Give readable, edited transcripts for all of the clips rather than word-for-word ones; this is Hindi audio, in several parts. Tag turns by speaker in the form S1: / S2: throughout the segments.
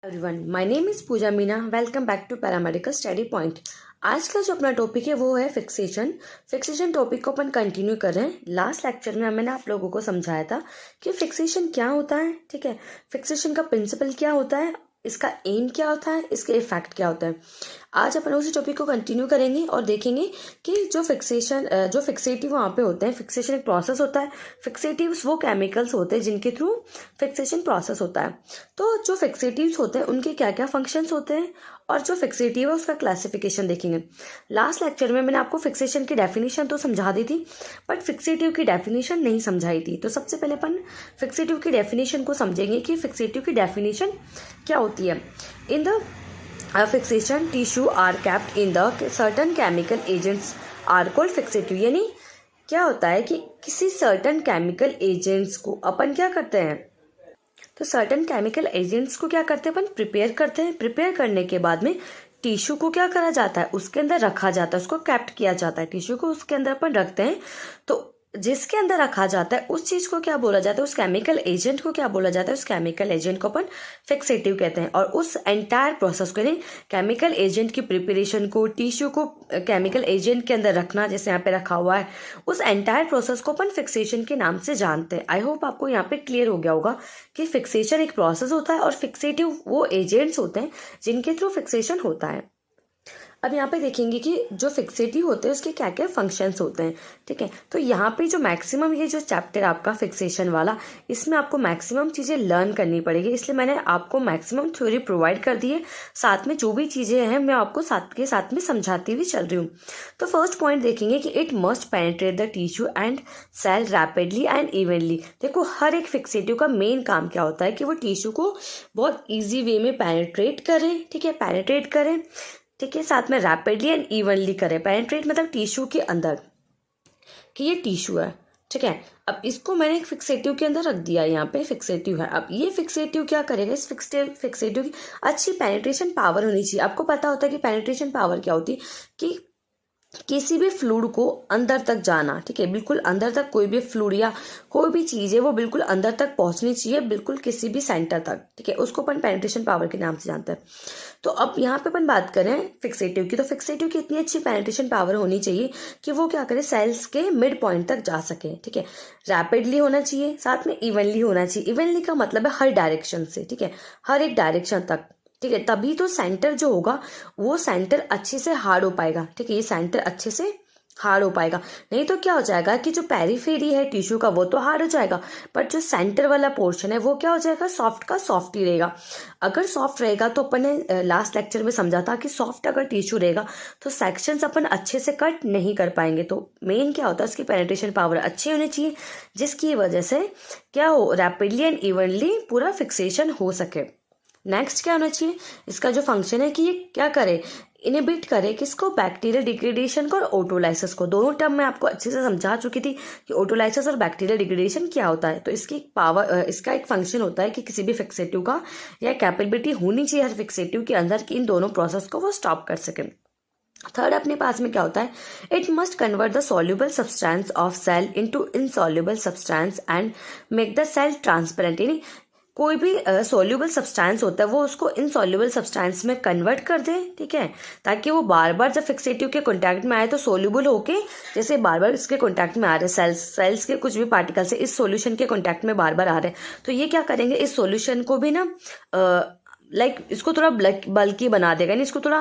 S1: Everyone, my name is Pooja Meena. Welcome back to paramedical study point. आज का जो अपना टॉपिक है वो है फिक्सेशन टॉपिक को अपन कंटिन्यू कर रहे हैं। लास्ट लेक्चर में मैंने आप लोगों को समझाया था कि फिक्सेशन क्या होता है, ठीक है, फिक्सेशन का प्रिंसिपल क्या होता है, इसका एम क्या होता है, इसका इफेक्ट क्या होता है। आज अपन उसी टॉपिक को कंटिन्यू करेंगे और देखेंगे कि जो फिक्सेटिव वहाँ पे होते हैं, फिक्सेशन एक प्रोसेस होता है। फिक्सेटिव्स वो केमिकल्स होते हैं जिनके थ्रू फिक्सेशन प्रोसेस होता है। तो जो फिक्सेटिव्स होते हैं उनके क्या क्या फंक्शंस होते हैं और जो फिक्सेटिव है उसका क्लासिफिकेशन देखेंगे। लास्ट लेक्चर में मैंने आपको फिक्सेशन की डेफिनेशन तो समझा दी थी, बट फिक्सेटिव की डेफिनेशन नहीं समझाई थी। तो सबसे पहले अपन फिक्सेटिव की डेफिनेशन को समझेंगे कि फिक्सेटिव की डेफिनेशन क्या होती है। In the fixation tissue are capped in the certain chemical agents are called fixative. यानी क्या होता है कि किसी सर्टन केमिकल एजेंट्स को अपन क्या करते हैं, तो सर्टन केमिकल एजेंट्स को क्या करते हैं अपन प्रिपेयर करते हैं। प्रिपेयर करने के बाद में टिश्यू को क्या करा जाता है, उसके अंदर रखा जाता है, उसको कैप्ट किया जाता है। टिश्यू को उसके अंदर अपन रखते हैं, तो जिसके अंदर रखा जाता है उस चीज को क्या बोला जाता है, उस केमिकल एजेंट को क्या बोला जाता है, उस केमिकल एजेंट को अपन फिक्सेटिव कहते हैं। और उस एंटायर प्रोसेस को, यानी केमिकल एजेंट की प्रिपरेशन को, टिश्यू को केमिकल एजेंट के अंदर रखना, जैसे यहाँ पे रखा हुआ है, उस एंटायर प्रोसेस को अपन फिक्सेशन के नाम से जानते हैं। आई होप आपको यहाँ पे क्लियर हो गया होगा कि फिक्सेशन एक प्रोसेस होता है और फिक्सेटिव वो एजेंट्स होते हैं जिनके थ्रू फिक्सेशन होता है। अब यहाँ पे देखेंगे कि जो फिक्सेटिव होते हैं उसके क्या क्या फंक्शंस होते हैं, ठीक है। तो यहाँ पे जो मैक्सिमम ये जो चैप्टर आपका फिक्सेशन वाला, इसमें आपको मैक्सिमम चीज़ें लर्न करनी पड़ेगी, इसलिए मैंने आपको मैक्सिमम थ्योरी प्रोवाइड कर दी है। साथ में जो भी चीज़ें हैं मैं आपको साथ में समझाती हुई चल रही हूँ। तो फर्स्ट पॉइंट देखेंगे कि it must penetrate the tissue and cell rapidly and evenly. देखो, हर एक फिक्सेटिव का मेन काम क्या होता है कि वो टिश्यू को बहुत ईजी वे में पेनिट्रेट करें, ठीक है, पेनिट्रेट करें, ठीक है, साथ में रैपिडली एंड इवनली करें। पेनिट्रेट मतलब टिश्यू के अंदर, कि ये टिश्यू है, ठीक है। अब इसको मैंने एक फिक्सेटिव के अंदर रख दिया, यहाँ पे फिक्सेटिव है। अब ये फिक्सेटिव क्या करेगा, इस फिक्सेटिव की अच्छी पेनिट्रेशन पावर होनी चाहिए। आपको पता होता है कि पेनिट्रेशन पावर क्या होती है, कि किसी भी फ्लूइड को अंदर तक जाना, ठीक है, बिल्कुल अंदर तक। कोई भी फ्लूइड या कोई भी चीज है वो बिल्कुल अंदर तक पहुंचनी चाहिए, बिल्कुल किसी भी सेंटर तक, ठीक है, उसको अपन पेनिट्रेशन पावर के नाम से जानते हैं। तो अब यहाँ पे अपन बात करें फिक्सेटिव की, तो फिक्सेटिव की इतनी अच्छी पेनिट्रेशन पावर होनी चाहिए कि वो क्या करे, सेल्स के मिड पॉइंट तक जा सके, ठीक है। रैपिडली होना चाहिए, साथ में इवनली होना चाहिए। इवनली का मतलब है हर डायरेक्शन से, ठीक है, हर एक डायरेक्शन तक, ठीक है। तभी तो सेंटर जो होगा वो सेंटर अच्छे से हार्ड हो पाएगा, ठीक है, ये सेंटर अच्छे से हार्ड हो पाएगा। नहीं तो क्या हो जाएगा कि जो पेरीफेरी है टिश्यू का वो तो हार्ड हो जाएगा, बट जो सेंटर वाला पोर्शन है वो क्या हो जाएगा, सॉफ्ट का सॉफ्ट ही रहेगा। अगर सॉफ्ट रहेगा तो अपन ने लास्ट लेक्चर में समझा था कि सॉफ्ट अगर टिश्यू रहेगा तो सेक्शंस अपन अच्छे से कट नहीं कर पाएंगे। तो मेन क्या होता है, उसकी पेनिट्रेशन पावर अच्छी होनी चाहिए, जिसकी वजह से क्या हो, रैपिडली एंड इवनली पूरा फिक्सेशन हो सके। नेक्स्ट क्या होना चाहिए, इसका जो फंक्शन है कि ये क्या करे, इनहिबिट करे किसको, बैक्टीरियल डिग्रेडेशन को और ऑटोलाइसिस को। दोनों टर्म मैं आपको अच्छे से समझा चुकी थी कि ऑटोलाइसिस और बैक्टीरियल डिग्रेडेशन क्या होता है। तो इसकी पावर, इसका एक फंक्शन होता है कि किसी भी फिक्सेटिव का या कैपेबिलिटी होनी चाहिए हर फिक्सेटिव के अंदर कि इन दोनों प्रोसेस को वो स्टॉप कर सके। थर्ड अपने पास में क्या होता है, it must convert the soluble substance of cell into insoluble substance and make the cell transparent. यानी कोई भी सॉल्युबल सब्सटेंस होता है वो उसको इनसॉल्युबल सब्सटेंस में कन्वर्ट कर दे, ठीक है, ताकि वो बार बार जब फिक्सेटिव के कांटेक्ट में आए तो सॉल्युबल होके, जैसे बार बार इसके कांटेक्ट में आ रहे सेल्स के कुछ भी पार्टिकल्स है इस सॉल्यूशन के कांटेक्ट में बार बार आ रहे हैं, तो ये क्या करेंगे, इस सॉल्यूशन को भी ना इसको थोड़ा बल्की बना देगा, यानी इसको थोड़ा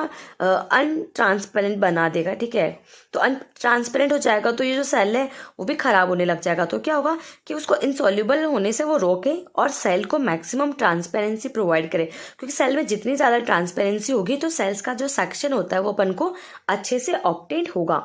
S1: अनट्रांसपेरेंट बना देगा, ठीक है। तो अनट्रांसपेरेंट हो जाएगा तो ये जो सेल है वो भी खराब होने लग जाएगा। तो क्या होगा कि उसको इनसॉल्युबल होने से वो रोके और सेल को मैक्सिमम ट्रांसपेरेंसी प्रोवाइड करे, क्योंकि सेल में जितनी ज्यादा ट्रांसपेरेंसी होगी तो सेल्स का जो सेक्शन होता है वो अपन को अच्छे से ऑब्टेन होगा।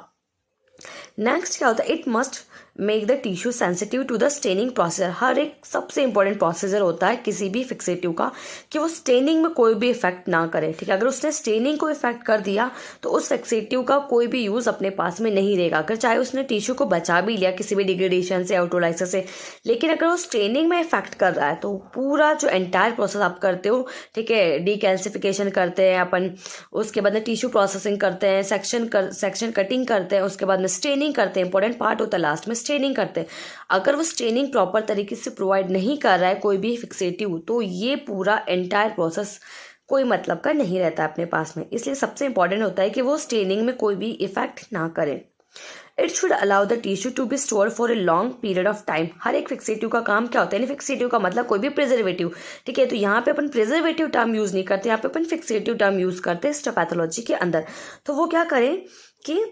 S1: नेक्स्ट क्या होता है, it must make the tissue sensitive to the staining procedure. हर एक सबसे इंपॉर्टेंट प्रोसीजर होता है किसी भी फिक्सेटिव का कि वो स्टेनिंग में कोई भी इफेक्ट ना करे, ठीक है। अगर उसने स्टेनिंग को इफेक्ट कर दिया तो उस फिक्सेटिव का कोई भी यूज अपने पास में नहीं रहेगा, अगर चाहे उसने टिश्यू को बचा भी लिया किसी भी डिग्रेडेशन से, ऑटोलाइसिस से, लेकिन अगर वो स्टेनिंग में इफेक्ट कर रहा है तो पूरा जो एंटायर प्रोसेस आप करते हो, ठीक है, डीकैल्सिफिकेशन करते हैं अपन, उसके बाद में टिश्यू प्रोसेसिंग करते हैं, सेक्शन कटिंग करते हैं, उसके बाद में स्टेनिंग करते हैं, इंपॉर्टेंट पार्ट होता है लास्ट में स्टेनिंग करते हैं। अगर वो स्टेनिंग प्रॉपर तरीके से प्रोवाइड नहीं कर रहा है कोई भी फिक्सेटिव, तो ये पूरा एंटायर प्रोसेस कोई मतलब का नहीं रहता अपने पास में, इसलिए सबसे इंपॉर्टेंट होता है कि वो स्टेनिंग में कोई भी इफेक्ट ना करें। It should allow the tissue to be store for a long period of time. हर एक फिक्सेटिव का काम क्या होता है, फिक्सेटिव का मतलब कोई भी प्रिजर्वेटिव, ठीक है। तो यहाँ पे अपन प्रिजर्वेटिव टर्म यूज नहीं करते, यहाँ पे अपन फिक्सेटिव टर्म यूज करते हैं हिस्टोपैथोलॉजी के अंदर। तो वो क्या करें कि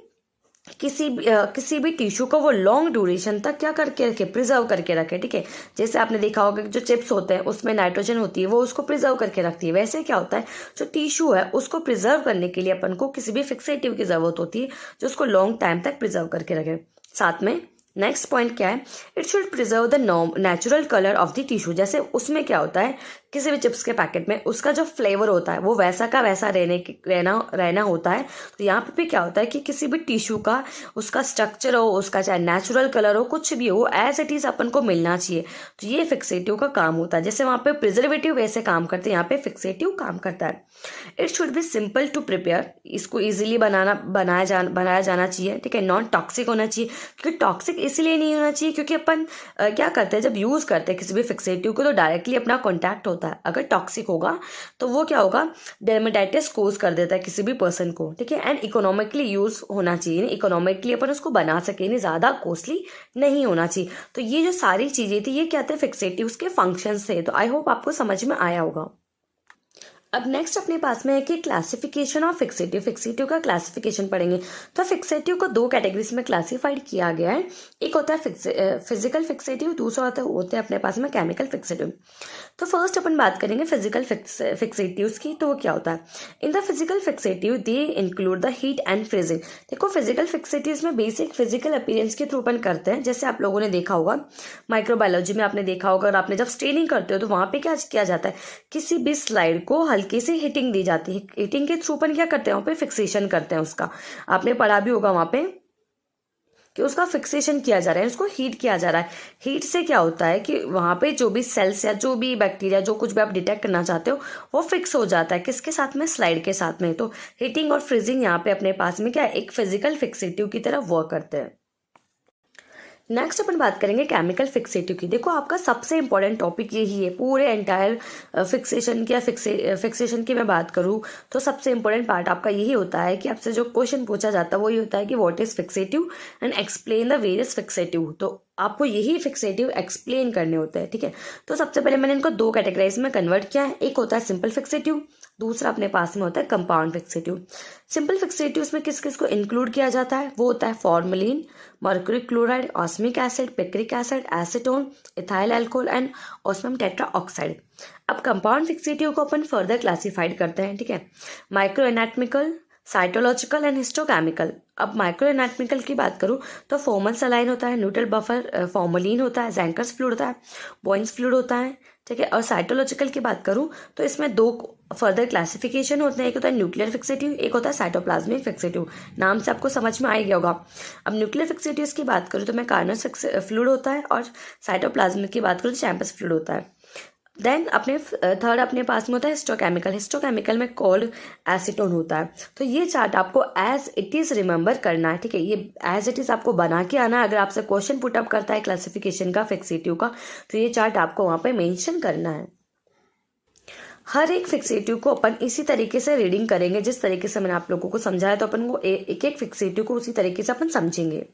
S1: किसी भी टिश्यू को वो लॉन्ग ड्यूरेशन तक क्या करके रखे, प्रिजर्व करके रखे, ठीक है। जैसे आपने देखा होगा कि जो चिप्स होते हैं उसमें नाइट्रोजन होती है, वो उसको प्रिजर्व करके रखती है। वैसे क्या होता है, जो टिश्यू है उसको प्रिजर्व करने के लिए अपन को किसी भी फिक्सेटिव की जरूरत होती है जो उसको लॉन्ग टाइम तक प्रिजर्व करके रखे। साथ में नेक्स्ट पॉइंट क्या है, it should preserve the natural colour of the tissue. जैसे उसमें क्या होता है, किसी भी चिप्स के पैकेट में उसका जो फ्लेवर होता है वो वैसा का वैसा रहना होता है। तो यहाँ पे भी क्या होता है कि किसी भी टिश्यू का उसका स्ट्रक्चर हो, उसका चाहे नेचुरल कलर हो, कुछ भी हो, एज इट इज अपन को मिलना चाहिए। तो ये फिक्सेटिव का काम होता है। जैसे वहाँ पे प्रिजर्वेटिव वैसे काम करते हैं, यहाँ पे फिक्सेटिव काम करता है। It should be simple to prepare. इसको इजीली बनाया जाना चाहिए, ठीक है। नॉन टॉक्सिक होना चाहिए, क्योंकि टॉक्सिक इसलिए नहीं होना चाहिए क्योंकि अपन क्या करते हैं, जब यूज करते हैं किसी भी फिक्सेटिव को तो डायरेक्टली अपना कॉन्टैक्ट होता है। अगर टॉक्सिक होगा तो वो क्या होगा, डर्मेटाइटिस कोज कर देता है किसी भी पर्सन को, ठीक है। एंड इकोनॉमिकली यूज होना चाहिए, इकोनॉमिकली अपन उसको बना सके, नहीं ज्यादा कॉस्टली नहीं होना चाहिए। तो ये जो सारी चीजें थी ये क्या थे, फिक्सेटिव्स के फंक्शंस थे। तो आई होप आपको समझ में आया होगा। अब नेक्स्ट अपने पास में है कि क्लासिफिकेशन ऑफ फिक्सेटिव। फिक्सेटिव का क्लासिफिकेशन पढ़ेंगे। तो फिक्सेटिव को दो कैटेगरीज में क्लासिफाइड किया गया है। एक होता है फिजिकल फिक्सेटिव, दूसरा होता है अपने पास में केमिकल फिक्सेटिव। तो फर्स्ट अपन बात करेंगे फिजिकल फिक्सेटिव्स की। तो वो क्या होता है, in the physical fixative they include the heat and freezing. देखो फिजिकल फिक्सेटिव्स में बेसिक फिजिकल अपीयरेंस के थ्रू अपन करते हैं। जैसे आप लोगों ने देखा होगा माइक्रोबायोलॉजी में, आपने देखा होगा, और आपने जब स्ट्रेनिंग करते हो तो वहां पे क्या किया जाता है, किसी भी स्लाइड को हल्की सी हीटिंग दी जाती है। हीटिंग के थ्रू अपन क्या करते हैं, वहां पे फिक्सेशन करते हैं उसका। आपने पढ़ा भी होगा वहां पे कि उसका फिक्सेशन किया जा रहा है, उसको हीट किया जा रहा है। हीट से क्या होता है कि वहां पे जो भी सेल्स या जो भी बैक्टीरिया, जो कुछ भी आप डिटेक्ट करना चाहते हो, वो फिक्स हो जाता है। किसके साथ में, स्लाइड के साथ में। तो हीटिंग और फ्रीजिंग यहाँ पे अपने पास में क्या है, एक फिजिकल फिक्सेटिव की तरह वर्क करते हैं। नेक्स्ट अपन बात करेंगे केमिकल फिक्सेटिव की। देखो आपका सबसे इंपॉर्टेंट टॉपिक यही है पूरे एंटायर फिक्सेशन की, या फिक्सेशन की मैं बात करूँ तो सबसे इंपॉर्टेंट पार्ट आपका यही होता है कि आपसे जो क्वेश्चन पूछा जाता है वो ये होता है कि what is fixative and explain the various fixative. तो आपको यही फिक्सेटिव एक्सप्लेन करने होते हैं, ठीक है। तो सबसे पहले मैंने इनको दो कैटेगराइज में कन्वर्ट किया है। एक होता है सिंपल फिक्सेटिव, दूसरा अपने पास में होता है कंपाउंड फिक्सेटिव। सिंपल फिक्सेटिव्स में किस किस को इंक्लूड किया जाता है, वो होता है formalin, mercury chloride, osmic acid, picric acid, acetone, ethyl alcohol and osmium tetra oxide. अब कंपाउंड फिक्सेटिव को अपन फर्दर क्लासिफाइड करते हैं, ठीक है। Micro anatomical, cytological and histochemical. अब माइक्रो एनाटॉमिकल की बात करूं तो फॉर्मल सलाइन होता है, न्यूट्रल बफर फॉर्मलिन होता है, जैंकर्स फ्लूइड होता है, बॉइंस फ्लूइड होता है, ठीक है। और साइटोलॉजिकल की बात करूं तो इसमें दो फर्दर क्लासिफिकेशन होते हैं, एक होता है न्यूक्लियर फिक्सेटिव, एक होता है साइटोप्लाज्मिक फिक्सेटिव। नाम से आपको समझ में आ गया होगा। अब न्यूक्लियर फिक्सेटिव्स की बात करूं तो मैं कार्नस फ्लूइड होता है, और साइटोप्लाज्मिक की बात करूं तो चैम्पस फ्लूइड होता है। देन अपने थर्ड अपने पास में होता है हिस्टोकेमिकल। हिस्टोकेमिकल में कोल्ड एसीटोन होता है। तो ये चार्ट आपको एज इट इज रिमेंबर करना है, ठीक है। ये एज इट इज आपको बना के आना है। अगर आपसे क्वेश्चन पुटअप करता है क्लासिफिकेशन का, फिक्सेटिव का, तो ये चार्ट आपको वहां पे मेंशन करना है। हर एक फिक्सेटिव को अपन इसी तरीके से रीडिंग करेंगे जिस तरीके से मैंने आप लोगों को समझाया। तो अपन को एक एक फिक्सेटिव को उसी तरीके से अपन समझेंगे।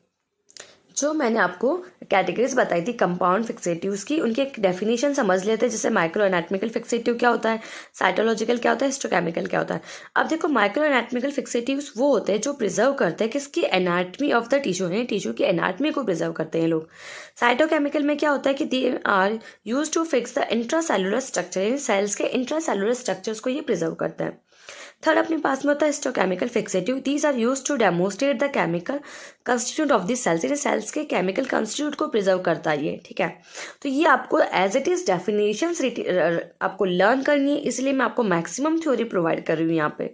S1: जो मैंने आपको कैटेगरीज बताई थी कंपाउंड फिक्सेटिव्स की, उनकी एक डेफिनेशन समझ लेते हैं। जैसे माइक्रो एनाटॉमिकल फिक्सेटिव क्या होता है, साइटोलॉजिकल क्या होता है, हिस्टोकेमिकल क्या होता है। अब देखो माइक्रो एनाटॉमिकल फिक्सेटिव्स वो होते हैं जो प्रिजर्व करते हैं किसकी, एनाटॉमी ऑफ द टिश्यू है, टिश्यू की एनाटॉमी को प्रिजर्व करते हैं लोग। साइटोकेमिकल में क्या होता है कि they are use to fix the intracellular structure, यानी सेल्स के इंट्रासेलुलर स्ट्रक्चर्स को ये प्रिजर्व करते हैं। थर्ड अपने पास में होता है histochemical fixative. These are used to demonstrate the chemical constituent of the cells, यानी सेल्स के केमिकल कंस्टिट्यूट को प्रिजर्व करता है ये, ठीक है। तो ये आपको एज इट इज डेफिनेशंस आपको लर्न करनी है, इसलिए मैं आपको मैक्सिमम थ्योरी प्रोवाइड कर रही हूँ यहाँ पे।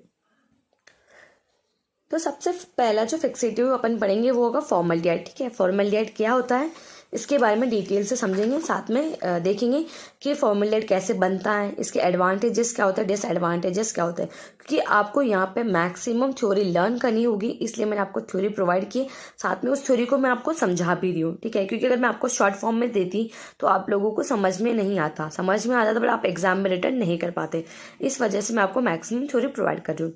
S1: तो सबसे पहला जो फिक्सेटिव अपन पढ़ेंगे वो होगा फॉर्मल्डिहाइड, ठीक है। फॉर्मल्डिहाइड क्या होता है, इसके बारे में डिटेल से समझेंगे, साथ में देखेंगे कि फॉर्मूलेट कैसे बनता है, इसके एडवांटेजेस क्या होता है, डिसएडवांटेजेस क्या होते हैं, क्योंकि आपको यहाँ पे मैक्सिमम थ्योरी लर्न करनी होगी, इसलिए मैंने आपको थ्योरी प्रोवाइड की, साथ में उस थ्योरी को मैं आपको समझा भी रही हूँ, ठीक है। क्योंकि अगर मैं आपको शॉर्ट फॉर्म में देती तो आप लोगों को समझ में नहीं आता, बट आप एग्जाम में रिटर्न नहीं कर पाते, इस वजह से मैं आपको मैक्सिमम थ्योरी प्रोवाइड कर रही हूँ,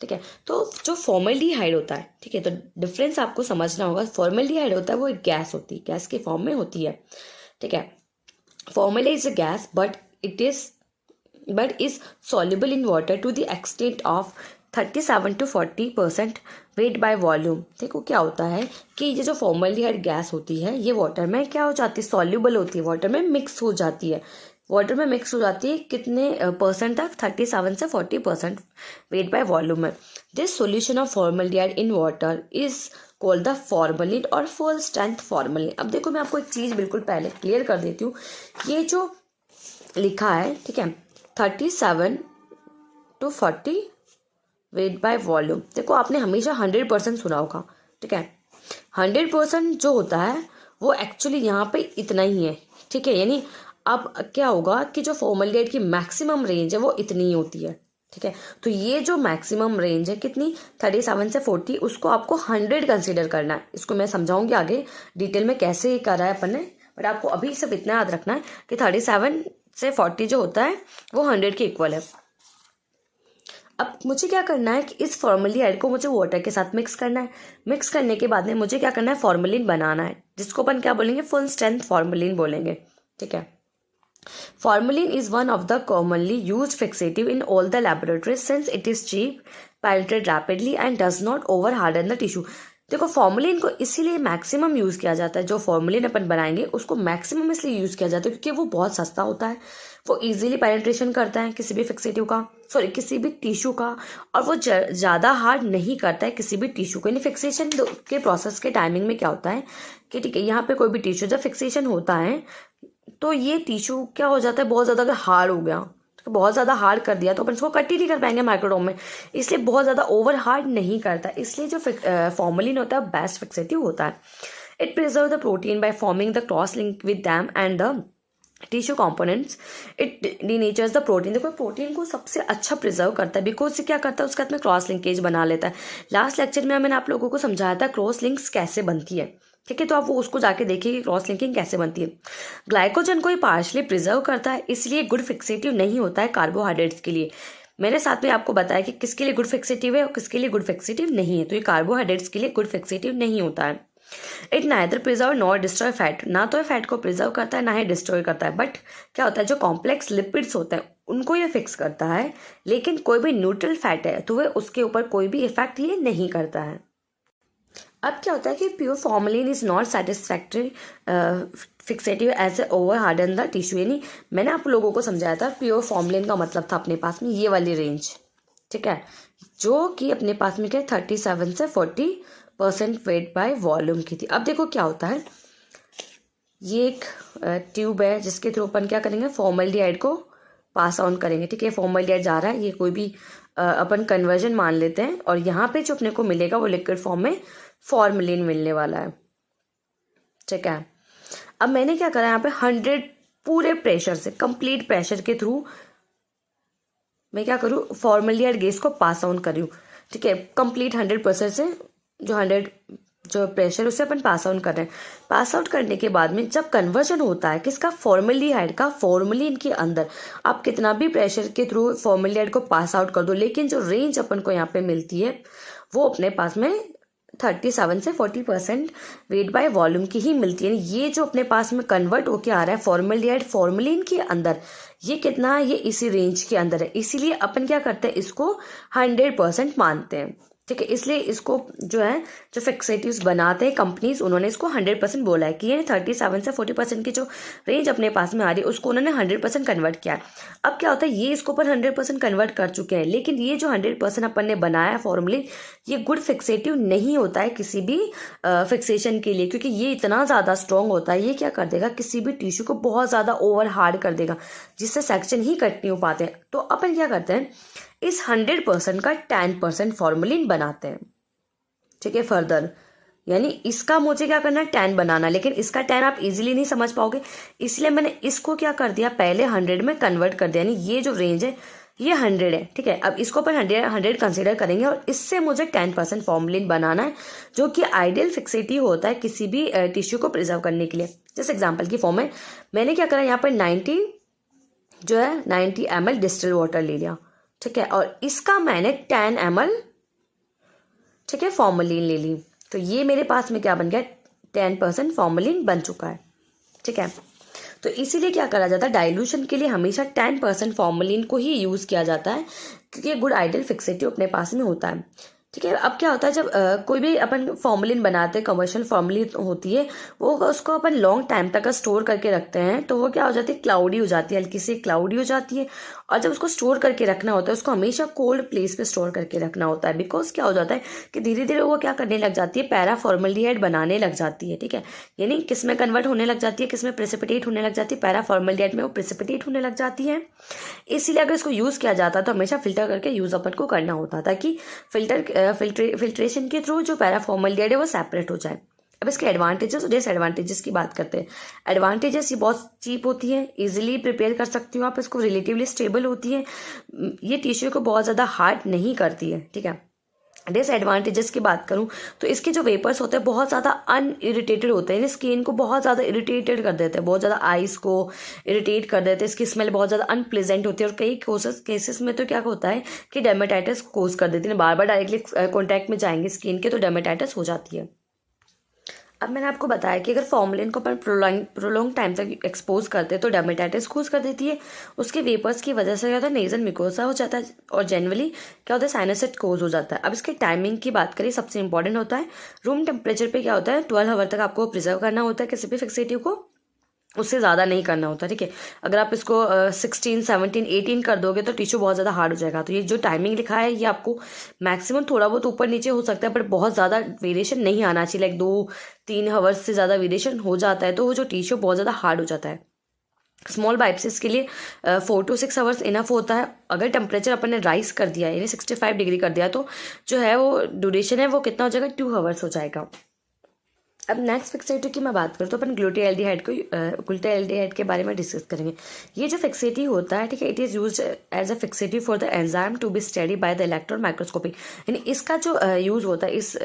S1: ठीक है। तो जो फॉर्मल्डिहाइड होता है, ठीक है, तो डिफरेंस आपको समझना होगा। फॉर्मल्डिहाइड होता है वो एक गैस होती है, गैस के फॉर्म में होती है, ठीक है। Formula is a gas but is soluble in water to the extent of 37 to 40% weight by volume. देखो क्या होता है कि ये जो फॉर्मल्डिहाइड गैस होती है ये वाटर में क्या हो जाती है, सॉल्युबल होती है, वाटर में मिक्स हो जाती है, कितने परसेंट तक, 37 से 40% वेट बाय वॉल्यूम में। This solution of formaldehyde in water is called the formalin और फुल स्ट्रेंथ फॉर्मलिन। अब देखो मैं आपको एक चीज बिल्कुल पहले क्लियर कर देती हूँ, ये जो लिखा है, ठीक है, 37 to 40 वेट बाय वॉल्यूम, देखो आपने हमेशा 100% सुना होगा, ठीक है। 100% जो होता है वो एक्चुअली यहाँ पे इतना ही है, ठीक है। यानी अब क्या होगा कि जो फॉर्मल्डिहाइड की मैक्सिमम रेंज है वो इतनी ही होती है, ठीक है। तो ये जो मैक्सिमम रेंज है कितनी, 37 से 40, उसको आपको 100 कंसीडर करना है। इसको मैं समझाऊंगी आगे डिटेल में कैसे करा है अपन ने, बट आपको अभी सब इतना याद रखना है कि 37 से 40 जो होता है वो 100 के इक्वल है। अब मुझे क्या करना है कि इस फॉर्मल्डिहाइड को मुझे वाटर के साथ मिक्स करना है। मिक्स करने के बाद में मुझे क्या करना है, फॉर्मलिन बनाना है, जिसको अपन क्या बोलेंगे, फुल स्ट्रेंथ फॉर्मलिन बोलेंगे, ठीक है। Formalin is one of the commonly used fixative in all the laboratories since it is cheap, penetrate rapidly and does not over harden the tissue। देखो फॉर्मलिन को इसीलिए मैक्सिमम यूज किया जाता है, जो फॉर्मलिन अपन बनाएंगे उसको मैक्सिमम इसलिए यूज किया जाता है क्योंकि वो बहुत सस्ता होता है, वो इजीली पेनिट्रेशन करता है किसी भी फिक्सेटिव का, किसी भी टिश्यू का, और वो ज्यादा हार्ड नहीं करता है किसी भी टिश्यू को। यानी फिक्सेशन के प्रोसेस के टाइमिंग में क्या होता है कि ठीक है, यहाँ पे कोई भी टिश्यू जब फिक्सेशन होता है तो ये टिश्यू क्या हो जाता है, बहुत ज्यादा अगर हार्ड हो गया, तो बहुत ज्यादा हार्ड कर दिया तो अपन इसको कट ही नहीं कर पाएंगे माइक्रोडोम में, इसलिए बहुत ज्यादा ओवर हार्ड नहीं करता, इसलिए जो फॉर्मलिन होता है बेस्ट फिक्सेटिव होता है। It preserve the protein by forming the cross link with them and the tissue components. It denatures the protein, देखो प्रोटीन को सबसे अच्छा प्रिजर्व करता है, बिकॉज से क्या करता है उसके साथ में क्रॉस लिंकेज बना लेता है। लास्ट लेक्चर में मैंने आप लोगों को समझाया था क्रॉस लिंक्स कैसे बनती है, ठीक है, तो आप वो उसको जाके देखिए कि क्रॉस लिंकिंग कैसे बनती है। ग्लाइकोजन को ये पार्शली प्रिजर्व करता है, इसलिए गुड फिक्सेटिव नहीं होता है कार्बोहाइड्रेट्स के लिए। मैंने साथ में आपको बताया कि किसके लिए गुड फिक्सेटिव है और किसके लिए गुड फिक्सेटिव नहीं है, तो ये कार्बोहाइड्रेट्स के लिए गुड फिक्सेटिव नहीं होता है। It neither preserve nor destroy fat, ना तो फैट को प्रिजर्व करता है ना ही डिस्ट्रॉय करता है, बट क्या होता है जो कॉम्प्लेक्स लिपिड्स होते हैं उनको ये फिक्स करता है, लेकिन कोई भी न्यूट्रल फैट है तो वह उसके ऊपर कोई भी इफेक्ट ये नहीं करता है। अब क्या होता है कि pure formalin is not satisfactory fixative as a over harden the tissue. यानी मैंने आप लोगों को समझाया था प्योर फॉर्मलिन का मतलब था अपने पास में ये वाली रेंज, ठीक है, जो कि अपने पास में क्या 37 से 40% वेट बाय वॉल्यूम की थी। अब देखो क्या होता है, ये एक ट्यूब है जिसके थ्रू अपन क्या करेंगे, फॉर्मल्डिहाइड को पास ऑन करेंगे, ठीक है। फॉर्मल्डिहाइड जा रहा है, ये कोई भी अपन कन्वर्जन मान लेते हैं, और यहाँ पे जो अपने को मिलेगा वो लिक्विड फॉर्म में फॉर्मलिन मिलने वाला है, ठीक है। अब मैंने क्या करा, यहाँ पे 100 पूरे प्रेशर से, कंप्लीट प्रेशर के थ्रू मैं क्या करूँ, फॉर्मल्डिहाइड गैस को पास ऑन करूँ, ठीक है, कंप्लीट 100% से, जो 100 जो प्रेशर उसे अपन पास आउट कर रहे हैं। पास आउट करने के बाद में जब कन्वर्जन होता है किसका, फॉर्मल्डिहाइड का फॉर्मलिन के अंदर, आप कितना भी प्रेशर के थ्रू फॉर्मल्डिहाइड को पास आउट कर दो, लेकिन जो रेंज अपन को यहाँ पे मिलती है वो अपने पास में 37 से 40% वेट बाय वॉल्यूम की ही मिलती है। ये जो अपने पास में कन्वर्ट होके आ रहा है फॉर्मल्डिहाइड फॉर्मलिन के अंदर, ये कितना है, ये इसी रेंज के अंदर है, इसीलिए अपन क्या करते हैं, इसको 100% मानते हैं, ठीक है। इसलिए इसको जो है जो फिक्सेटिव्स बनाते हैं कंपनीज, उन्होंने इसको 100% बोला है कि ये 37 से 40% की जो रेंज अपने पास में आ रही है उसको उन्होंने 100% कन्वर्ट किया है। अब क्या होता है, ये इसको पर 100% कन्वर्ट कर चुके हैं, लेकिन ये जो 100% अपन ने बनाया फॉर्मूले, ये गुड फिक्सेटिव नहीं होता है किसी भी फिक्सेशन के लिए, क्योंकि ये इतना ज़्यादा स्ट्रॉन्ग होता है, ये क्या कर देगा, किसी भी टिश्यू को बहुत ज़्यादा ओवर हार्ड कर देगा, जिससे सेक्शन ही कट नहीं हो पाते हैं। तो अपन क्या करते हैं, इस 100% का 10% फॉर्मलिन बनाते हैं, ठीक है। फर्दर यानी इसका मुझे क्या करना है, 10 बनाना, लेकिन इसका 10 आप इजीली नहीं समझ पाओगे, इसलिए मैंने इसको क्या कर दिया, पहले 100 में कन्वर्ट कर दिया। यानी ये जो रेंज है ये 100 है, ठीक है। अब इसको अपन 100 कंसिडर करेंगे और इससे मुझे 10% फॉर्मेलिन बनाना है, जो कि आइडियल फिक्सेटिव होता है किसी भी टिश्यू को प्रिजर्व करने के लिए। जैसे एग्जाम्पल की फॉर्म में मैंने क्या करा, यहाँ पर 90 ml डिस्टिल वाटर ले लिया, ठीक है, और इसका मैंने 10 ml, ठीक है, फॉर्मेलिन ले ली। तो ये मेरे पास में क्या बन गया, 10% फॉर्मेलिन बन चुका है, ठीक है। तो इसीलिए क्या करा जाता है, डाइल्यूशन के लिए हमेशा 10% फॉर्मेलिन को ही यूज़ किया जाता है, क्योंकि गुड आइडियल फिक्सेटिव अपने पास में होता है, ठीक है। अब क्या होता है, जब कोई भी अपन फॉर्मेलिन बनाते हैं, कमर्शियल फॉर्मेलिन होती है, वो उसको अपन लॉन्ग टाइम तक स्टोर करके रखते हैं, तो वो क्या हो जाती है, क्लाउडी हो जाती है, हल्की सी क्लाउडी हो जाती है। और जब उसको स्टोर करके रखना होता है, उसको हमेशा कोल्ड प्लेस पे स्टोर करके रखना होता है, बिकॉज क्या हो जाता है कि धीरे धीरे वो क्या करने लग जाती है, पैराफॉर्मल्डिहाइड बनाने लग जाती है, ठीक है। यानी किस में कन्वर्ट होने लग जाती है, किस में प्रेसिपिटेट होने लग जाती है, पैराफॉर्मल्डिहाइड में वो प्रेसिपिटेट होने लग जाती है। इसीलिए अगर इसको यूज़ किया जाता है तो हमेशा फिल्टर करके यूज़ अपन को करना होता है, ताकि फिल्ट्रेशन के थ्रू जो पैराफॉर्मल्डिहाइड है वो सेपरेट हो जाए। अब इसके एडवांटेजेस और डिसएडवांटेजेस की बात करते हैं। एडवांटेजेस, ये बहुत चीप होती है, इजीली प्रिपेयर कर सकती हो आप इसको, रिलेटिवली स्टेबल होती है, ये टिश्यू को बहुत ज़्यादा हार्ड नहीं करती है, ठीक है। डिसएडवांटेजेस की बात करूं तो इसके जो वेपर्स होते हैं बहुत ज़्यादा अनइरिटेटेड होते हैं, स्किन को बहुत ज़्यादा इरिटेटेड कर देते हैं, बहुत ज़्यादा आइस को इरिटेट कर देते हैं, इसकी स्मेल बहुत ज़्यादा अनप्लेजेंट होती है, और कई केसेस में तो क्या होता है कि डर्मेटाइटिस कोज कर देती है, बार बार डायरेक्टली कॉन्टैक्ट में जाएंगे स्किन के तो डर्मेटाइटिस हो जाती है। अब मैंने आपको बताया कि अगर फॉर्मेलिन को अपन प्रोलॉन्ग टाइम तक एक्सपोज करते हैं तो डर्मेटाइटिस कोज कर देती है, उसके वेपर्स की वजह से क्या होता है, नेजल मिकोसा हो जाता है, और जनरली क्या होता है, साइनसाइटिस कोज हो जाता है। अब इसके टाइमिंग की बात करें, सबसे इंपॉर्टेंट होता है रूम टेम्परेचर पे क्या होता है, 12 आवर तक आपको प्रिजर्व करना होता है किसी भी फिक्सेटिव को, उससे ज़्यादा नहीं करना होता, ठीक है। अगर आप इसको 16, 17, 18 कर दोगे तो टिश्यू बहुत ज़्यादा हार्ड हो जाएगा। तो ये जो टाइमिंग लिखा है ये आपको मैक्सिमम थोड़ा बहुत ऊपर नीचे हो सकता है, पर बहुत ज़्यादा वेरिएशन नहीं आना चाहिए, लाइक 2-3 आवर्स से ज़्यादा वेरिएशन हो जाता है तो वो जो टिश्यू बहुत ज़्यादा हार्ड हो जाता है। स्मॉल बाइप्सिस के लिए 4 to 6 आवर्स इनफ होता है। अगर टेम्परेचर अपन ने राइज कर दिया यानी 65 डिग्री कर दिया तो जो है वो ड्यूरेशन है वो कितना हो जाएगा, 2 आवर्स हो जाएगा। अब नेक्स्ट फिक्सेटिव की मैं बात करूँ तो अपन ग्लूटाल्डिहाइड के बारे में डिस्कस करेंगे। ये जो फिक्सेटिव होता है, ठीक है, it is use as a fixative for the enzyme to be study by the electron microscopy. यानी इसका जो यूज़ होता है, इस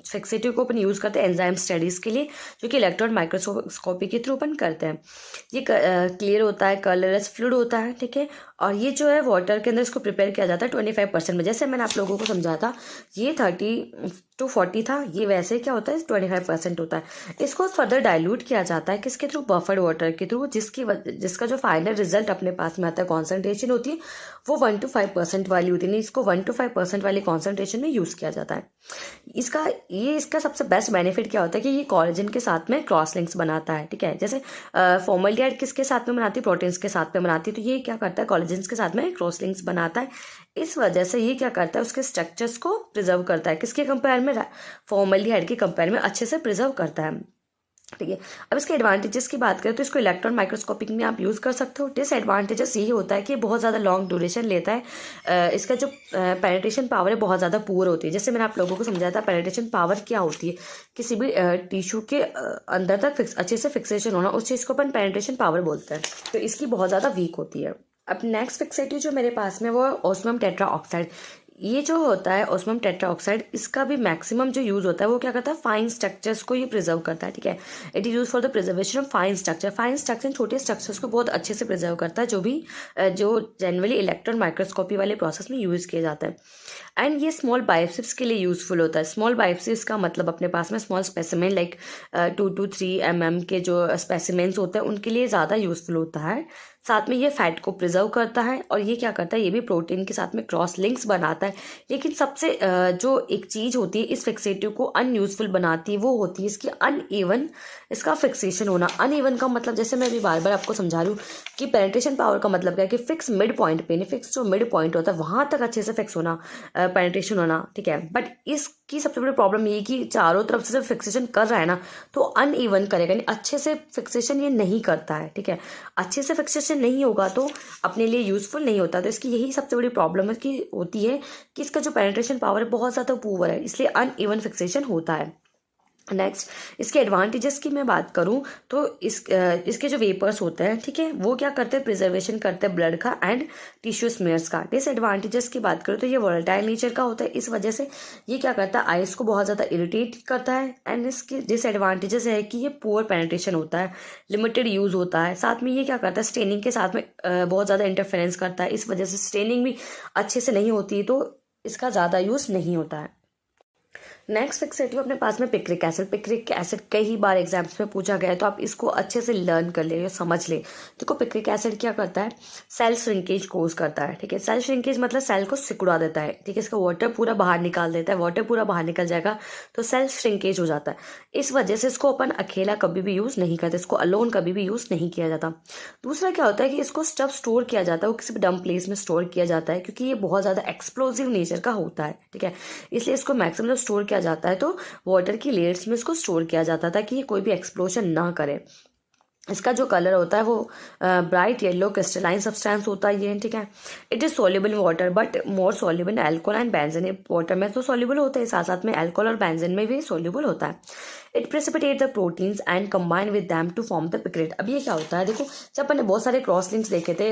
S1: फिक्सेटिव को अपन यूज़ करते हैं एंजाइम स्टडीज़ के लिए, जो कि इलेक्ट्रॉन माइक्रोस्कोपी के थ्रू अपन करते हैं। ये क्लियर होता है, कलरलेस फ्लूइड होता है, ठीक है, और ये जो है वाटर के अंदर इसको प्रिपेयर किया जाता है 25% में। जैसे मैंने आप लोगों को समझाया था ये 30 to 40 था, ये वैसे क्या होता है 25% होता है। इसको फर्दर डाइल्यूट किया जाता है किसके थ्रू, बफर्ड वाटर के थ्रू, जिसका जो फाइनल रिजल्ट अपने पास में आता है, कॉन्सेंट्रेशन होती है वो 1 to 5% वाली होती है। इसको 1 to 5% वाली कॉन्सेंट्रेशन में यूज़ किया जाता है। इसका सबसे बेस्ट बेनिफिट क्या होता है कि ये कोलेजन के साथ में क्रॉस लिंक्स बनाता है, ठीक है। जैसे फॉर्मल्डिहाइड किसके साथ में बनाती है, प्रोटीन्स के साथ में बनाती है, तो ये क्या करता है, कोलेजन के साथ में क्रॉस लिंक्स बनाता है। इस वजह से ये क्या करता है, उसके स्ट्रक्चर्स को प्रिजर्व करता है, किसके कंपेयर में, फॉर्मल्डिहाइड के कंपेयर में अच्छे से प्रिजर्व करता है, ठीक है। अब इसके एडवांटेजेस की बात करें तो इसको इलेक्ट्रॉन माइक्रोस्कोपिक में आप यूज़ कर सकते हो। डिसएडवांटेजेस यही होता है कि बहुत ज़्यादा लॉन्ग ड्यूरेशन लेता है, इसका जो पेनिट्रेशन पावर है बहुत ज़्यादा पुअर होती है। जैसे मैंने आप लोगों को समझाया था पेनिट्रेशन पावर क्या होती है, किसी भी टिश्यू के अंदर तक अच्छे से फिक्सेशन होना, उस चीज़ को अपन पेनिट्रेशन पावर बोलते हैं, तो इसकी बहुत ज़्यादा वीक होती है। अब नेक्स्ट फिक्सेटिव जो मेरे पास में वो है ओस्मियम टेट्राऑक्साइड। ये जो होता है ओस्मियम टेट्राऑक्साइड, इसका भी मैक्सिमम जो यूज़ होता है वो क्या करता है, फाइन स्ट्रक्चर्स को ये प्रिजर्व करता है, ठीक है। It is use for the preservation of fine structure. Fine structure छोटे स्ट्रक्चर्स को बहुत अच्छे से प्रिजर्व करता है, जो जनरली इलेक्ट्रॉन माइक्रोस्कोपी वाले प्रोसेस में यूज़ किया जाता है। एंड ये स्मॉल बायोप्सिस के लिए यूज़फुल होता है। स्मॉल बायोप्सिस का मतलब अपने पास में small specimen like 2 to 3 mm के जो स्पेसिमेंस होते हैं उनके लिए ज़्यादा यूज़फुल होता है। साथ में ये फैट को प्रिजर्व करता है, और ये क्या करता है, ये भी प्रोटीन के साथ में क्रॉस लिंक्स बनाता है। लेकिन सबसे जो एक चीज़ होती है इस फिक्सेटिव को अनयूजफुल बनाती है वो होती है इसकी अनइवन, इसका फिक्सेशन होना। अनइवन का मतलब, जैसे मैं अभी बार बार आपको समझा रही हूँ कि पेनिट्रेशन पावर का मतलब क्या है कि फिक्स मिड पॉइंट पे, फिक्स जो मिड पॉइंट होता है वहाँ तक अच्छे से फिक्स होना, पेनिट्रेशन होना, ठीक है। बट इसकी सबसे बड़ी प्रॉब्लम ये कि चारों तरफ से जब फिक्सेशन कर रहा है ना तो अनइवन करेगा, यानी अच्छे से फिक्सेशन ये नहीं करता है, ठीक है। अच्छे से फिक्सेशन नहीं होगा तो अपने लिए यूजफुल नहीं होता। तो इसकी यही सबसे बड़ी प्रॉब्लम है कि होती है कि इसका जो पेनिट्रेशन पावर है बहुत ज़्यादा पुअर है, इसलिए अनइवन फिक्सेशन होता है। नेक्स्ट, इसके एडवांटेजेस की मैं बात करूं तो इसके जो वेपर्स होते हैं, ठीक है, वो क्या करते हैं, प्रिजर्वेशन करते हैं ब्लड का एंड टिश्यू स्मेयर्स का। डिसएडवांटेजेस की बात करूं तो ये वोलेटाइल नेचर का होता है, इस वजह से ये क्या करता है, आइस को बहुत ज़्यादा इरिटेट करता है। एंड इसके डिसएडवांटेजेस है कि ये पुअर पेनिट्रेशन होता है, लिमिटेड यूज़ होता है, साथ में ये क्या करता है, स्टेनिंग के साथ में बहुत ज़्यादा इंटरफेरेंस करता है, इस वजह से स्टेनिंग भी अच्छे से नहीं होती, तो इसका ज़्यादा यूज़ नहीं होता है। नेक्स्ट फिक्सेटिव अपने पास में पिक्रिक एसिड। पिक्रिक एसिड कई बार एग्जाम्स में पूछा गया है, तो आप इसको अच्छे से लर्न कर ले, समझ ले। देखो पिक्रिक एसिड क्या करता है, सेल श्रिंकेज कोज करता है, ठीक है। सेल श्रिंकेज मतलब सेल को सिकुड़ा देता है, ठीक है, इसका वाटर पूरा बाहर निकाल देता है। वाटर पूरा बाहर निकल जाएगा तो सेल श्रिंकेज हो जाता है। इस वजह से इसको अपन अकेला कभी भी यूज़ नहीं करते, इसको अलोन कभी भी यूज़ नहीं किया जाता। दूसरा क्या होता है कि इसको स्टफ स्टोर किया जाता है, वो किसी भी डम प्लेस में स्टोर किया जाता है, क्योंकि ये बहुत ज़्यादा एक्सप्लोजिव नेचर का होता है, ठीक है। इसलिए इसको मैक्सिमम स्टोर किया जाता है तो वाटर की लेयर्स में इसको स्टोर किया जाता था कि ये कोई भी एक्सप्लोजन ना करे। इसका जो कलर होता है वो ब्राइट येलो क्रिस्टलाइन सब्सटेंस होता है ये, ठीक है। It is soluble in water but more soluble in alcohol and benzene. Water में तो सोल्यूबल होते हैं, साथ साथ में अल्कोहल और बेंजीन में भी सोल्यूबल होता है। It precipitate the proteins and combine with them to form the picrate. अब ये क्या होता है, देखो जब अपन ने बहुत सारे क्रॉस लिंक्स देखे थे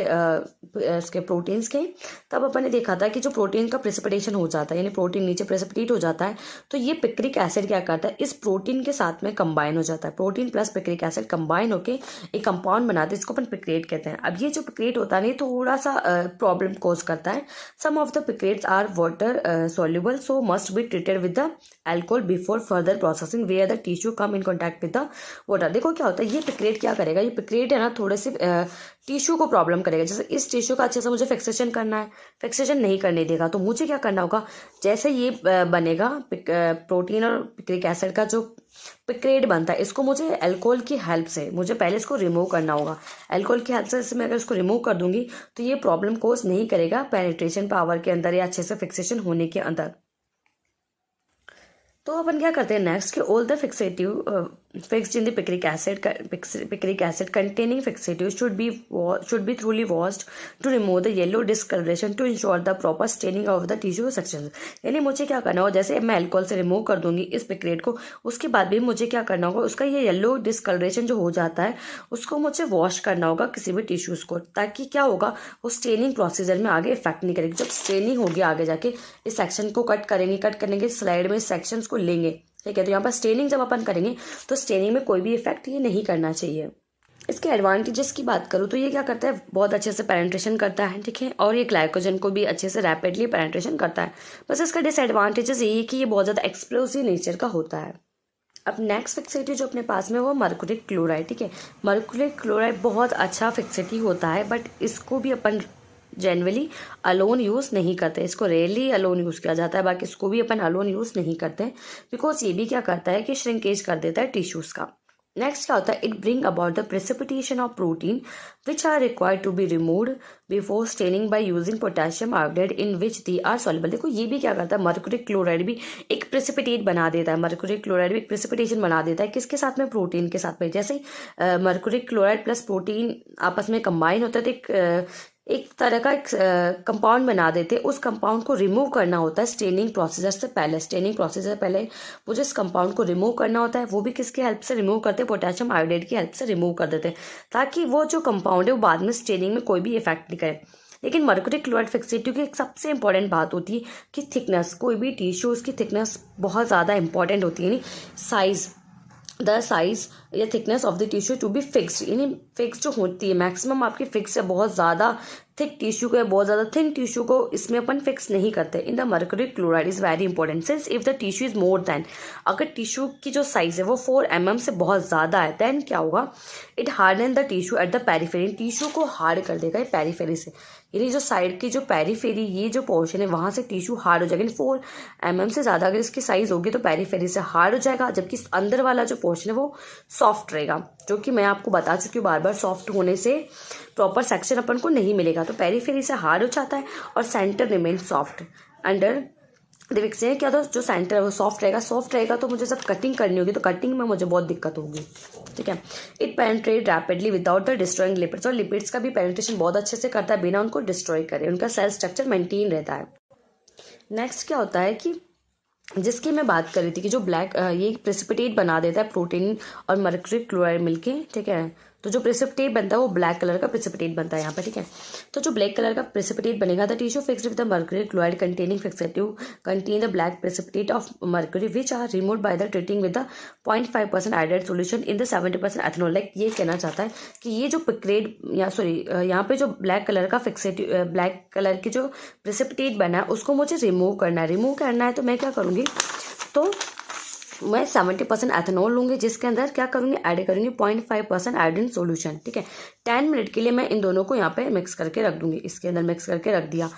S1: इसके प्रोटीन्स के, तब अपन ने देखा था कि जो प्रोटीन का प्रेसिपिटेशन हो जाता है, यानी प्रोटीन नीचे प्रेसिपिटेट हो जाता है, तो ये पिक्रिक एसिड क्या करता है, इस प्रोटीन के साथ में कंबाइन हो जाता है। Protein plus picric acid combine होकर एक कंपाउंड बनाते हैं, इसको अपन पिक्रेट कहते हैं। अब ये जो पिक्रेट होता है ना, थोड़ा सा प्रॉब्लम कोज करता है। Some of the picrates are water soluble, so must be treated with the alcohol before further processing where the tissue come in contact with the water। देखो क्या होता है, ये पिक्रेट क्या करेगा, ये पिक्रेट है ना, थोड़े से टिश्यू को प्रॉब्लम करेगा। जैसे इस टिश्यू का अच्छे से मुझे फिक्सेशन करना है, फिक्सेशन नहीं करने देगा, तो मुझे क्या करना होगा, जैसे ये बनेगा प्रोटीन और पिक्रिक एसिड का जो पिक्रेट बनता है, इसको मुझे अल्कोहल की हेल्प से मुझे पहले इसको रिमूव करना होगा। अल्कोहल की हेल्प से मैं अगर इसको रिमूव कर दूंगी तो ये प्रॉब्लम कोज नहीं करेगा पेनिट्रेशन पावर के अंदर या अच्छे से फिक्सेशन होने के अंदर। तो अपन क्या करते हैं नेक्स्ट कि all the fixative fixed in the picric acid containing fixative should be thoroughly washed to remove the yellow discolouration to ensure the proper staining of the tissue section. यानी मुझे क्या करना होगा, जैसे मैं अल्कोहल से रिमूव कर दूंगी इस पिक्रेट को, उसके बाद भी मुझे क्या करना होगा, उसका ये येलो डिस्कलरेशन जो हो जाता है उसको मुझे वॉश करना होगा किसी भी टिश्यूज को, ताकि क्या होगा, वो स्टेनिंग प्रोसीजर में आगे इफेक्ट नहीं करेगी। जब स्टेनिंग होगी आगे जाके इस सेक्शन को कट करेंगे स्लाइड में इस सेक्शन को लेंगे, ठीक है। तो यहाँ पर स्टेनिंग जब अपन करेंगे तो स्टेनिंग में कोई भी इफेक्ट ये नहीं करना चाहिए। इसके एडवांटेजेस की बात करूँ तो ये क्या करता है, बहुत अच्छे से पेनिट्रेशन करता है, ठीक है, और ये ग्लाइकोजन को भी अच्छे से रैपिडली पेनिट्रेशन करता है। बस इसका डिसएडवांटेजेस यही है कि ये बहुत ज़्यादा एक्सप्लोसिव नेचर का होता है। अब नेक्स्ट फिक्सेटिव जो अपने पास में वो मर्कुरिक क्लोराइड, ठीक है। मर्कुरिक क्लोराइड बहुत अच्छा फिक्सेटिव होता है, बट इसको भी अपन जनरली अलोन यूज़ नहीं करते, इसको रेयरली अलोन यूज़ किया जाता है, बाकी इसको भी अपन अलोन यूज़ नहीं करते, बिकॉज ये भी क्या करता है कि श्रिंकेज कर देता है टिश्यूज़ का। नेक्स्ट क्या होता है, it bring about the precipitation of protein which are required to be removed before staining by using potassium iodide in which they are soluble. देखो ये भी क्या करता है, मर्कुरिक क्लोराइड भी एक प्रेसिपिटेट बना देता है, मर्कुरिक क्लोराइड भी एक प्रेसिपिटेशन बना देता है, किसके साथ में, प्रोटीन के साथ में। जैसे मर्कुरिक क्लोराइड प्लस प्रोटीन आपस में कंबाइन होता है तो एक तरह का कंपाउंड बना देते हैं, उस कंपाउंड को रिमूव करना होता है स्टेनिंग प्रोसीजर से पहले। स्टेनिंग प्रोसीजर से पहले मुझे इस कंपाउंड को रिमूव करना होता है, वो भी किसकी हेल्प से रिमूव करते हैं, पोटेशियम आयोडाइड की हेल्प से रिमूव कर देते हैं, ताकि वो जो कंपाउंड है वो बाद में स्टेनिंग में कोई भी इफेक्ट नहीं करे। लेकिन मर्कुरिक क्लोराइड फिक्सेटिव की एक सबसे इंपॉर्टेंट बात होती है कि थिकनेस, कोई भी टिश्यू उसकी थिकनेस बहुत ज़्यादा इंपॉर्टेंट होती है, यानी साइज, द साइज या thickness of the tissue to be fixed, यानी फिक्स जो होती है मैक्सिमम आपकी फिक्स है, बहुत ज़्यादा थिक टिश्यू को या बहुत ज़्यादा थिन टिश्यू को इसमें अपन फिक्स नहीं करते। In the mercuric chloride is very important since if the tissue is more than, अगर टिश्यू की जो साइज है वो 4 mm से बहुत ज़्यादा है, देन क्या होगा, it harden the tissue at the periphery, tissue को हार्ड कर देगा पेरीफेरी से, यानी जो साइड की जो पेरीफेरी ये जो पोर्शन है वहाँ से टिश्यू हार्ड हो जाएगा। 4 mm से ज़्यादा अगर इसकी साइज होगी तो पेरीफेरी से हार्ड हो जाएगा, जबकि अंदर वाला जो पोर्शन है वो सॉफ्ट रहेगा, जो कि मैं आपको बता चुकी हूँ बार बार, सॉफ्ट होने से प्रॉपर सेक्शन अपन को नहीं मिलेगा। तो पेरीफेरी से हार्ड हो जाता है और centre remain soft under the fixation. क्या, तो जो सेंटर है वो सॉफ्ट रहेगा तो मुझे सब कटिंग करनी होगी, तो कटिंग में मुझे बहुत दिक्कत होगी, ठीक है। It penetrate rapidly without the destroying lipids, और लिपिड्स का भी पेनिट्रेशन बहुत अच्छे से करता है बिना उनको डिस्ट्रॉय करे, उनका सेल स्ट्रक्चर मेंटेन रहता है। नेक्स्ट क्या होता है कि जिसकी मैं बात कर रही थी कि जो ब्लैक ये प्रेसिपिटेट बना देता है प्रोटीन और मर्क्यूरी क्लोराइड मिलके, ठीक है। तो जो प्रेसिपिटेट बनता है वो ब्लैक कलर का प्रेसिपिटेट बनता है यहाँ पे, ठीक है। तो जो ब्लैक कलर का प्रेसिपिटेट बनेगा, the tissue fixed with the mercury chloride containing fixative contain the black precipitate of mercury which are removed by the treating with the 0.5% added solution in the 70% ethanol. Like ये कहना चाहता है कि ये जो पिक्रेट या सॉरी यहाँ पे जो ब्लैक कलर का फिक्सेटिव ब्लैक कलर की जो प्रेसिपिटेट बना है उसको मुझे रिमूव करना है। तो मैं क्या करूँगी, तो मैं 70% एथेनॉल लूंगी, जिसके अंदर क्या करूंगी, ऐड करूंगी 0.5% आयोडीन सॉल्यूशन, ठीक है। 10 मिनट के लिए मैं इन दोनों को यहाँ पे मिक्स करके रख दूंगी, इसके अंदर मिक्स करके रख दिया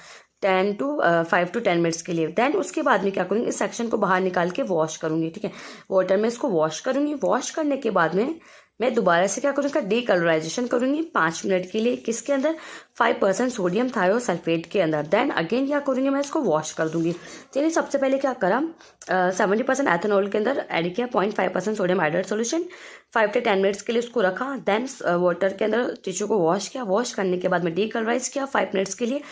S1: 5 to 10 मिनट्स के लिए। देन उसके बाद में क्या करूंगी, इस सेक्शन को बाहर निकाल के वॉश करूंगी, ठीक है। वाटर में इसको वॉश करूंगी। वॉश करने के बाद में मैं दोबारा से क्या करूँगा, डीकलराइजेशन करूंगी 5 मिनट के लिए, किसके अंदर, 5% सोडियम थायोसल्फेट के अंदर। देन अगेन क्या करूँगी, मैं इसको वॉश कर दूंगी। चलिए सबसे पहले क्या करा, 70% एथेनॉल के अंदर ऐड किया 0.5% sodium added solution, 5 to 10 minutes के लिए उसको रखा। देन वाटर के अंदर टिश्यू को वॉश किया। वॉश करने के बाद में डीकलराइज किया 5 मिनट्स के लिए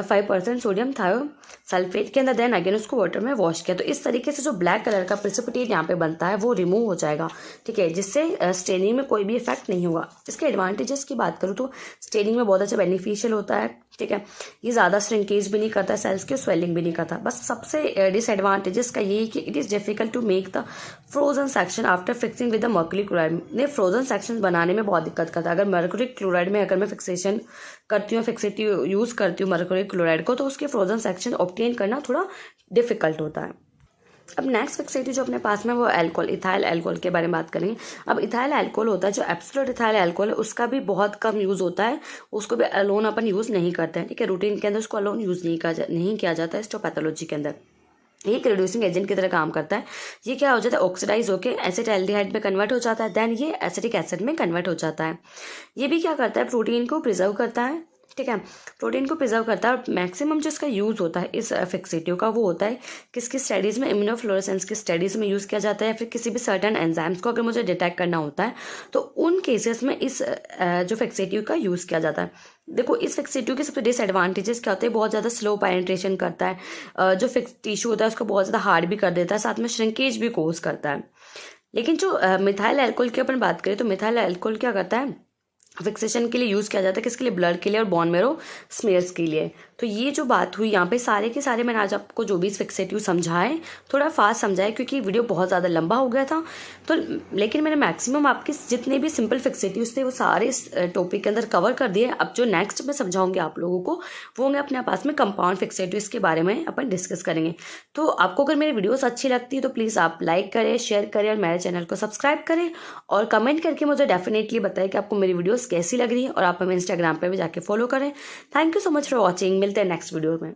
S1: 5% सोडियम थायोसल्फेट के अंदर। देन अगेन उसको वाटर में वॉश किया। तो इस तरीके से जो ब्लैक कलर का प्रेसिपिटेट यहाँ पे बनता है वो रिमूव हो जाएगा, ठीक है, जिससे स्टेनिंग में कोई भी इफेक्ट नहीं होगा। इसके एडवांटेजेस की बात करूँ तो स्टेनिंग में बहुत अच्छा बेनिफिशियल होता है, ठीक है। ये ज़्यादा श्रिंकेज भी नहीं करता सेल्स की, स्वेलिंग भी नहीं करता। बस सबसे डिसएडवांटेजेस का यही कि it is difficult to make the frozen section after fixing with the mercury chloride. ने फ्रोजन सेक्शन बनाने में बहुत दिक्कत करता है। अगर मर्क्यूरी क्लोराइड में अगर मैं फिक्सेशन करती हूँ, फिक्सेटिव यूज़ करती हूँ मर्क्यूरी क्लोराइड को, तो उसके फ्रोजन सेक्शन ऑब्टेन करना थोड़ा डिफिकल्ट होता है। अब नेक्स्ट फिक्सेटिव जो अपने पास में वो अल्कोहल, इथाइल अल्कोहल के बारे में बात करेंगे। अब इथाइल अल्कोहल होता है जो एब्सोल्यूट इथाइल अल्कोहल है, उसका भी बहुत कम यूज़ होता है, उसको भी अलोन अपन यूज़ नहीं करते हैं, ठीक है। रूटीन के अंदर उसको अलोन यूज़ नहीं किया जाता है हिस्टोपैथोलॉजी के अंदर। ये एक रिड्यूसिंग एजेंट की तरह काम करता है। ये क्या हो जाता है, ऑक्सीडाइज होकर एसिटाल्डिहाइड में कन्वर्ट हो जाता है। देन ये एसिटिक एसिड में कन्वर्ट हो जाता है। ये भी क्या करता है, प्रोटीन को प्रिजर्व करता है, ठीक है, प्रोटीन को प्रिजर्व करता है। और मैक्सिमम जो इसका यूज़ होता है इस फिक्सेटिव का वो होता है किसकी स्टडीज़ में, इम्यूनोफ्लोरेसेंस की स्टडीज़ में यूज़ किया जाता है, या फिर किसी भी सर्टेन एंजाइम्स को अगर मुझे डिटेक्ट करना होता है तो उन केसेस में इस जो फिक्सेटिव का यूज़ किया जाता है। देखो इस फिक्सेटिव के सबसे डिसएडवांटेजेस क्या होते हैं, बहुत ज़्यादा स्लो पेनिट्रेशन करता है, जो फिक्स टिश्यू होता है उसको बहुत ज़्यादा हार्ड भी कर देता है, साथ में श्रिंकेज भी कोज करता है। लेकिन जो मिथाइल अल्कोहल की अपन बात करें तो मिथाइल अल्कोहल क्या करता है, फिक्सेशन के लिए यूज़ किया जाता है, किसके लिए, ब्लड के लिए और बोन मेरो स्मेयर्स के लिए। तो ये जो बात हुई यहाँ पे सारे के सारे मैंने आज आपको जो भी फिक्सेटिव समझाए, थोड़ा फास्ट समझाए क्योंकि वीडियो बहुत ज़्यादा लंबा हो गया था। तो लेकिन मैंने मैक्सिमम आपके जितने भी सिंपल फिक्सेटिव्स थे वो सारे इस टॉपिक के अंदर कवर कर दिए। अब जो नेक्स्ट मैं समझाऊंगी आप लोगों को वो मैं अपने पास में कंपाउंड फिक्सेटिव्स के बारे में अपन डिस्कस करेंगे। तो आपको अगर मेरी वीडियोस अच्छी लगती है तो प्लीज़ आप लाइक करें, शेयर करें और मेरे चैनल को सब्सक्राइब करें और कमेंट करके मुझे डेफिनेटली बताएं कि आपको मेरी वीडियोस कैसी लग रही है। और आप हमें इंस्टाग्राम पर भी जाके फॉलो करें। Thank you so much for watching. मिलते हैं नेक्स्ट वीडियो में।